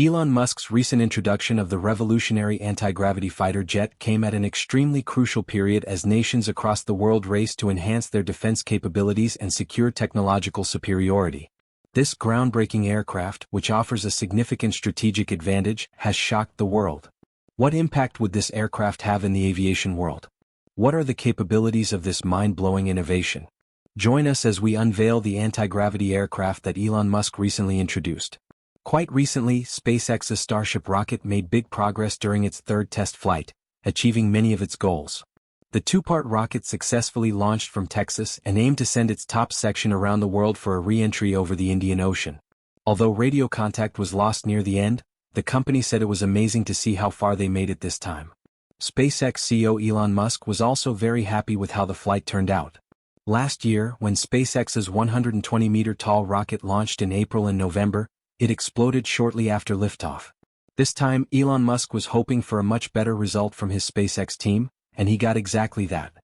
Elon Musk's recent introduction of the revolutionary anti-gravity fighter jet came at an extremely crucial period as nations across the world raced to enhance their defense capabilities and secure technological superiority. This groundbreaking aircraft, which offers a significant strategic advantage, has shocked the world. What impact would this aircraft have in the aviation world? What are the capabilities of this mind-blowing innovation? Join us as we unveil the anti-gravity aircraft that Elon Musk recently introduced. Quite recently, SpaceX's Starship rocket made big progress during its third test flight, achieving many of its goals. The two-part rocket successfully launched from Texas and aimed to send its top section around the world for a re-entry over the Indian Ocean. Although radio contact was lost near the end, the company said it was amazing to see how far they made it this time. SpaceX CEO Elon Musk was also very happy with how the flight turned out. Last year, when SpaceX's 120-meter-tall rocket launched in April and November, it exploded shortly after liftoff. This time, Elon Musk was hoping for a much better result from his SpaceX team, and he got exactly that.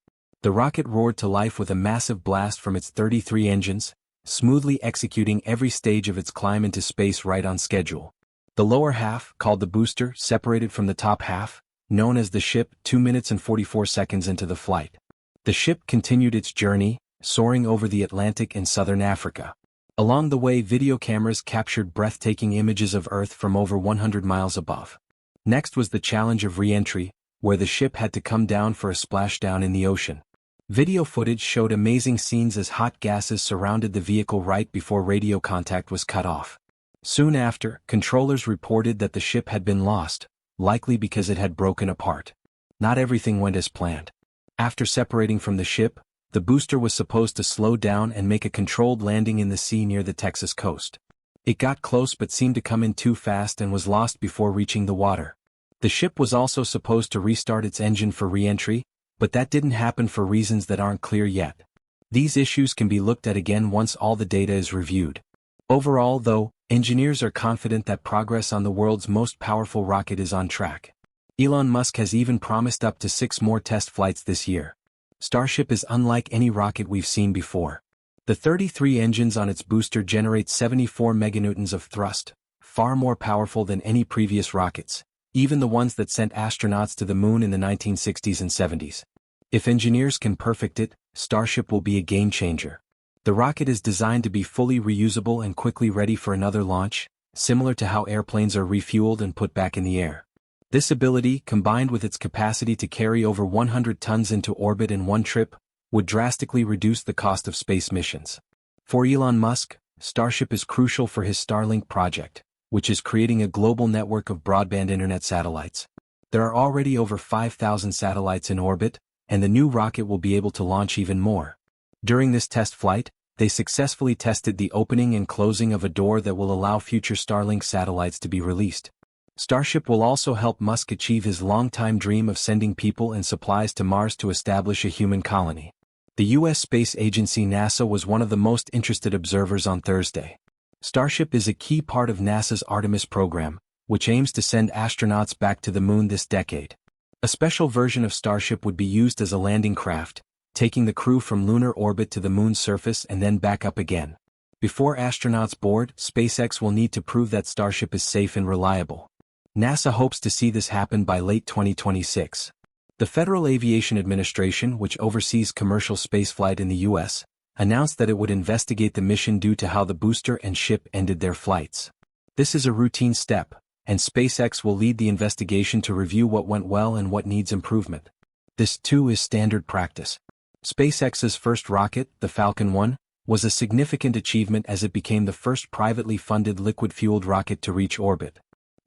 The rocket roared to life with a massive blast from its 33 engines, smoothly executing every stage of its climb into space right on schedule. The lower half, called the booster, separated from the top half, known as the ship, 2 minutes and 44 seconds into the flight. The ship continued its journey, soaring over the Atlantic in southern Africa. Along the way, video cameras captured breathtaking images of Earth from over 100 miles above. Next was the challenge of re-entry, where the ship had to come down for a splashdown in the ocean. Video footage showed amazing scenes as hot gases surrounded the vehicle right before radio contact was cut off. Soon after, controllers reported that the ship had been lost, likely because it had broken apart. Not everything went as planned. After separating from the ship, the booster was supposed to slow down and make a controlled landing in the sea near the Texas coast. It got close but seemed to come in too fast and was lost before reaching the water. The ship was also supposed to restart its engine for re-entry, but that didn't happen for reasons that aren't clear yet. These issues can be looked at again once all the data is reviewed. Overall, though, engineers are confident that progress on the world's most powerful rocket is on track. Elon Musk has even promised up to 6 more test flights this year. Starship is unlike any rocket we've seen before. The 33 engines on its booster generate 74 meganewtons of thrust, far more powerful than any previous rockets, even the ones that sent astronauts to the moon in the 1960s and 70s. If engineers can perfect it, Starship will be a game-changer. The rocket is designed to be fully reusable and quickly ready for another launch, similar to how airplanes are refueled and put back in the air. This ability, combined with its capacity to carry over 100 tons into orbit in one trip, would drastically reduce the cost of space missions. For Elon Musk, Starship is crucial for his Starlink project, which is creating a global network of broadband internet satellites. There are already over 5,000 satellites in orbit, and the new rocket will be able to launch even more. During this test flight, they successfully tested the opening and closing of a door that will allow future Starlink satellites to be released. Starship will also help Musk achieve his long-time dream of sending people and supplies to Mars to establish a human colony. The U.S. space agency NASA was one of the most interested observers on Thursday. Starship is a key part of NASA's Artemis program, which aims to send astronauts back to the moon this decade. A special version of Starship would be used as a landing craft, taking the crew from lunar orbit to the moon's surface and then back up again. Before astronauts board, SpaceX will need to prove that Starship is safe and reliable. NASA hopes to see this happen by late 2026. The Federal Aviation Administration, which oversees commercial spaceflight in the U.S., announced that it would investigate the mission due to how the booster and ship ended their flights. This is a routine step, and SpaceX will lead the investigation to review what went well and what needs improvement. This, too, is standard practice. SpaceX's first rocket, the Falcon 9, was a significant achievement as it became the first privately funded liquid-fueled rocket to reach orbit.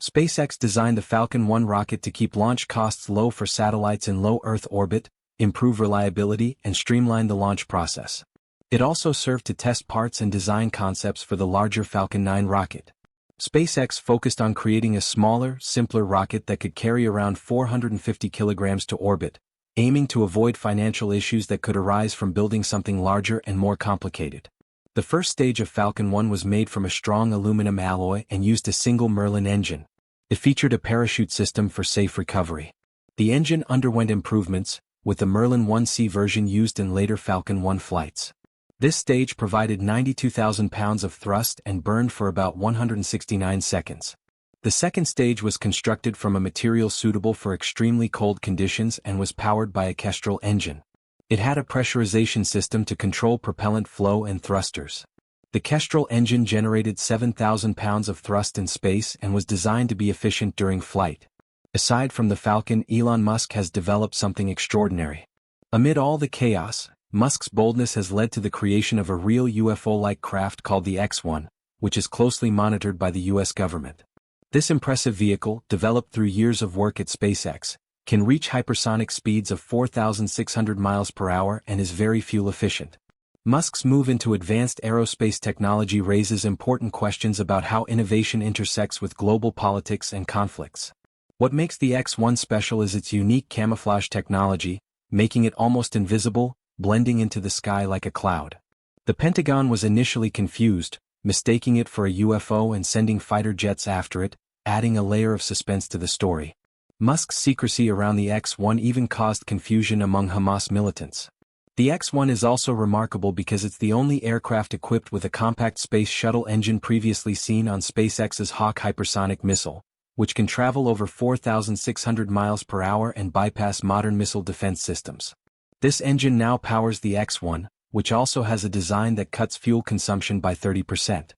SpaceX designed the Falcon 9 rocket to keep launch costs low for satellites in low Earth orbit, improve reliability, and streamline the launch process. It also served to test parts and design concepts for the larger Falcon 9 rocket. SpaceX focused on creating a smaller, simpler rocket that could carry around 450 kilograms to orbit, aiming to avoid financial issues that could arise from building something larger and more complicated. The first stage of Falcon 9 was made from a strong aluminum alloy and used a single Merlin engine. It featured a parachute system for safe recovery. The engine underwent improvements, with the Merlin 1C version used in later Falcon 9 flights. This stage provided 92,000 pounds of thrust and burned for about 169 seconds. The second stage was constructed from a material suitable for extremely cold conditions and was powered by a Kestrel engine. It had a pressurization system to control propellant flow and thrusters. The Kestrel engine generated 7,000 pounds of thrust in space and was designed to be efficient during flight. Aside from the Falcon, Elon Musk has developed something extraordinary. Amid all the chaos, Musk's boldness has led to the creation of a real UFO-like craft called the X-1, which is closely monitored by the US government. This impressive vehicle, developed through years of work at SpaceX, can reach hypersonic speeds of 4,600 miles per hour and is very fuel efficient. Musk's move into advanced aerospace technology raises important questions about how innovation intersects with global politics and conflicts. What makes the X-1 special is its unique camouflage technology, making it almost invisible, blending into the sky like a cloud. The Pentagon was initially confused, mistaking it for a UFO and sending fighter jets after it, adding a layer of suspense to the story. Musk's secrecy around the X-1 even caused confusion among Hamas militants. The X-1 is also remarkable because it's the only aircraft equipped with a compact space shuttle engine previously seen on SpaceX's Hawk hypersonic missile, which can travel over 4,600 miles per hour and bypass modern missile defense systems. This engine now powers the X-1, which also has a design that cuts fuel consumption by 30%.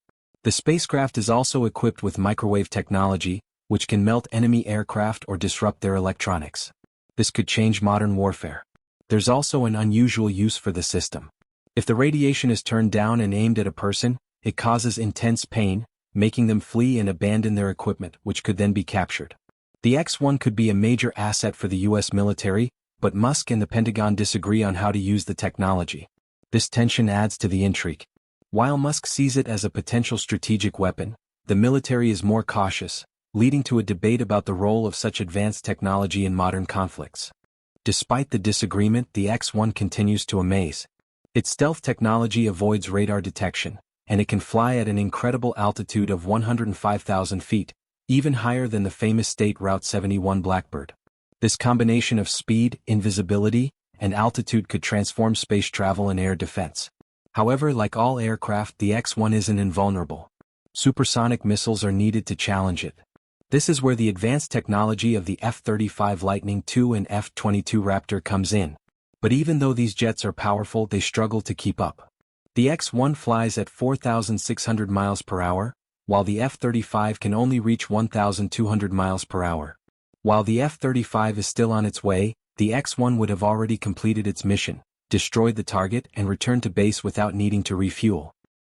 The spacecraft is also equipped with microwave technology, which can melt enemy aircraft or disrupt their electronics. This could change modern warfare. There's also an unusual use for the system. If the radiation is turned down and aimed at a person, it causes intense pain, making them flee and abandon their equipment, which could then be captured. The X-1 could be a major asset for the US military, but Musk and the Pentagon disagree on how to use the technology. This tension adds to the intrigue. While Musk sees it as a potential strategic weapon, the military is more cautious, leading to a debate about the role of such advanced technology in modern conflicts. Despite the disagreement, the X-1 continues to amaze. Its stealth technology avoids radar detection, and it can fly at an incredible altitude of 105,000 feet, even higher than the famous State Route 71 Blackbird. This combination of speed, invisibility, and altitude could transform space travel and air defense. However, like all aircraft, the X-1 isn't invulnerable. Supersonic missiles are needed to challenge it. This is where the advanced technology of the F-35 Lightning II and F-22 Raptor comes in. But even though these jets are powerful, they struggle to keep up. The X-1 flies at 4,600 miles per hour, while the F-35 can only reach 1,200 miles per hour. While the F-35 is still on its way, the X-1 would have already completed its mission, destroyed the target, and returned to base without needing to refuel.